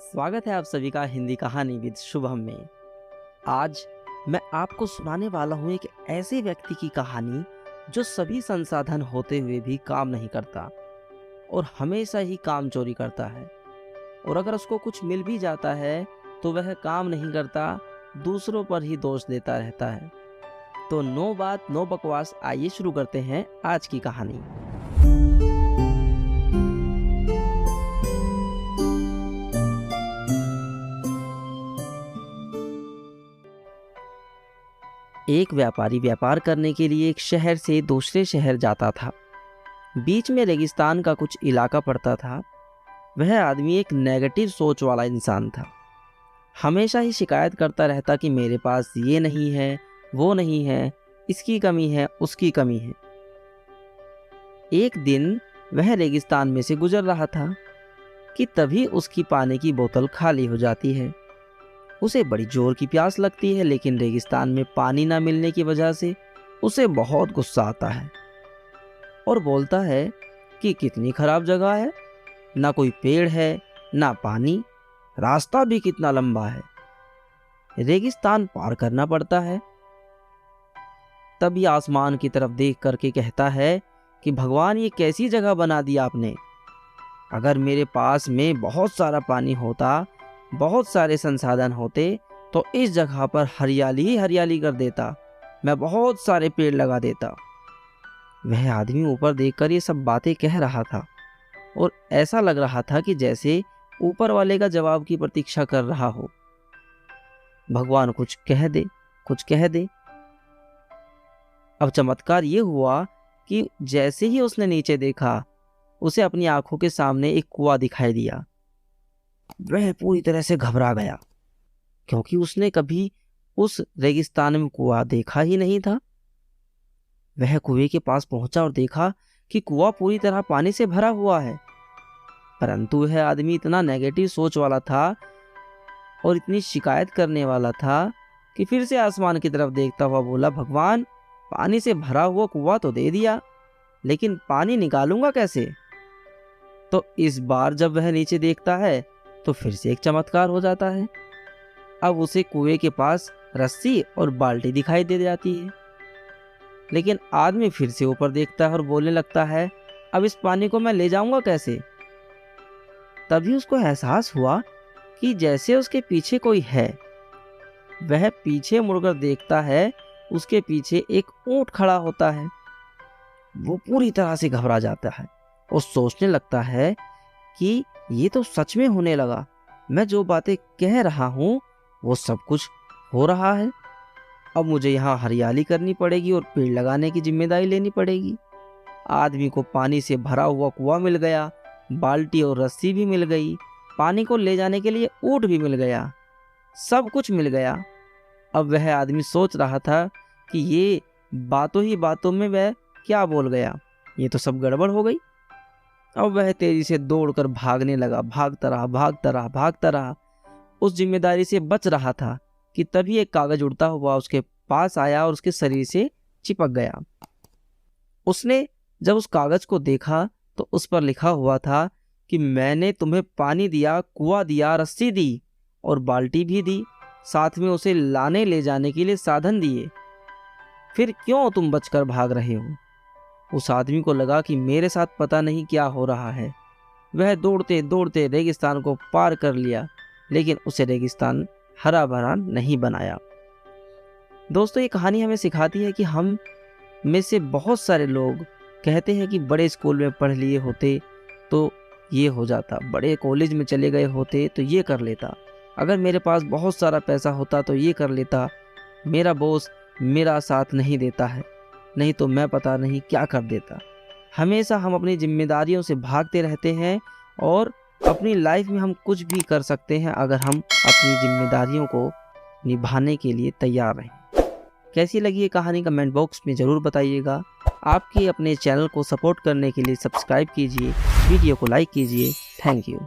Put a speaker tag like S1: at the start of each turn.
S1: स्वागत है आप सभी का हिंदी कहानी विद शुभम में। आज मैं आपको सुनाने वाला हूँ एक ऐसे व्यक्ति की कहानी जो सभी संसाधन होते हुए भी काम नहीं करता और हमेशा ही काम चोरी करता है। और अगर उसको कुछ मिल भी जाता है तो वह काम नहीं करता, दूसरों पर ही दोष देता रहता है। तो नो बात नो बकवास, आइए शुरू करते हैं आज की कहानी। एक व्यापारी व्यापार करने के लिए एक शहर से दूसरे शहर जाता था। बीच में रेगिस्तान का कुछ इलाका पड़ता था। वह आदमी एक नेगेटिव सोच वाला इंसान था। हमेशा ही शिकायत करता रहता कि मेरे पास ये नहीं है, वो नहीं है, इसकी कमी है, उसकी कमी है। एक दिन वह रेगिस्तान में से गुजर रहा था कि तभी उसकी पानी की बोतल खाली हो जाती है। उसे बड़ी जोर की प्यास लगती है, लेकिन रेगिस्तान में पानी ना मिलने की वजह से उसे बहुत गुस्सा आता है और बोलता है कि कितनी खराब जगह है, ना कोई पेड़ है ना पानी, रास्ता भी कितना लंबा है, रेगिस्तान पार करना पड़ता है। तभी आसमान की तरफ देख करके कहता है कि भगवान, ये कैसी जगह बना दी आपने। अगर मेरे पास में बहुत सारा पानी होता, बहुत सारे संसाधन होते तो इस जगह पर हरियाली ही हरियाली कर देता, मैं बहुत सारे पेड़ लगा देता। वह आदमी ऊपर देखकर ये सब बातें कह रहा था और ऐसा लग रहा था कि जैसे ऊपर वाले का जवाब की प्रतीक्षा कर रहा हो। भगवान कुछ कह दे, कुछ कह दे। अब चमत्कार ये हुआ कि जैसे ही उसने नीचे देखा, उसे अपनी आंखों के सामने एक कुआं दिखाई दिया। वह पूरी तरह से घबरा गया क्योंकि उसने कभी उस रेगिस्तान में कुआं देखा ही नहीं था। वह कुएं के पास पहुंचा और देखा कि कुआं पूरी तरह पानी से भरा हुआ है। परंतु वह आदमी इतना नेगेटिव सोच वाला था और इतनी शिकायत करने वाला था कि फिर से आसमान की तरफ देखता हुआ बोला, भगवान, पानी से भरा हुआ कुआं तो दे दिया, लेकिन पानी निकालूंगा कैसे। तो इस बार जब वह नीचे देखता है तो फिर से एक चमत्कार हो जाता है। अब उसे कुएं के पास रस्सी और बाल्टी दिखाई दे जाती है। लेकिन आदमी फिर से ऊपर देखता है और बोलने लगता है, अब इस पानी को मैं ले जाऊंगा कैसे। तभी उसको एहसास हुआ कि जैसे उसके पीछे कोई है। वह पीछे मुड़कर देखता है, उसके पीछे एक ऊंट खड़ा होता है। वो पूरी तरह से घबरा जाता है और सोचने लगता है कि ये तो सच में होने लगा, मैं जो बातें कह रहा हूँ वो सब कुछ हो रहा है। अब मुझे यहाँ हरियाली करनी पड़ेगी और पेड़ लगाने की जिम्मेदारी लेनी पड़ेगी। आदमी को पानी से भरा हुआ कुआं मिल गया, बाल्टी और रस्सी भी मिल गई, पानी को ले जाने के लिए ऊंट भी मिल गया, सब कुछ मिल गया। अब वह आदमी सोच रहा था कि ये बातों ही बातों में वह क्या बोल गया, ये तो सब गड़बड़ हो गई। अब वह तेजी से दौड़कर भागने लगा, भागता रहा। उस जिम्मेदारी से बच रहा था कि तभी एक कागज उड़ता हुआ उसके पास आया और उसके शरीर से चिपक गया। उसने जब उस कागज को देखा तो उस पर लिखा हुआ था कि मैंने तुम्हें पानी दिया, कुआं दिया, रस्सी दी और बाल्टी भी दी, साथ में उसे लाने ले जाने के लिए साधन दिए, फिर क्यों तुम बचकर भाग रहे हो। उस आदमी को लगा कि मेरे साथ पता नहीं क्या हो रहा है। वह दौड़ते दौड़ते रेगिस्तान को पार कर लिया, लेकिन उसे रेगिस्तान हरा भरा नहीं बनाया। दोस्तों, ये कहानी हमें सिखाती है कि हम में से बहुत सारे लोग कहते हैं कि बड़े स्कूल में पढ़ लिए होते तो ये हो जाता, बड़े कॉलेज में चले गए होते तो ये कर लेता, अगर मेरे पास बहुत सारा पैसा होता तो ये कर लेता, मेरा बॉस मेरा साथ नहीं देता है, नहीं तो मैं पता नहीं क्या कर देता। हमेशा हम अपनी जिम्मेदारियों से भागते रहते हैं और अपनी लाइफ में हम कुछ भी कर सकते हैं अगर हम अपनी जिम्मेदारियों को निभाने के लिए तैयार रहें। कैसी लगी ये कहानी कमेंट बॉक्स में ज़रूर बताइएगा। आपके अपने चैनल को सपोर्ट करने के लिए सब्सक्राइब कीजिए, वीडियो को लाइक कीजिए। Thank you.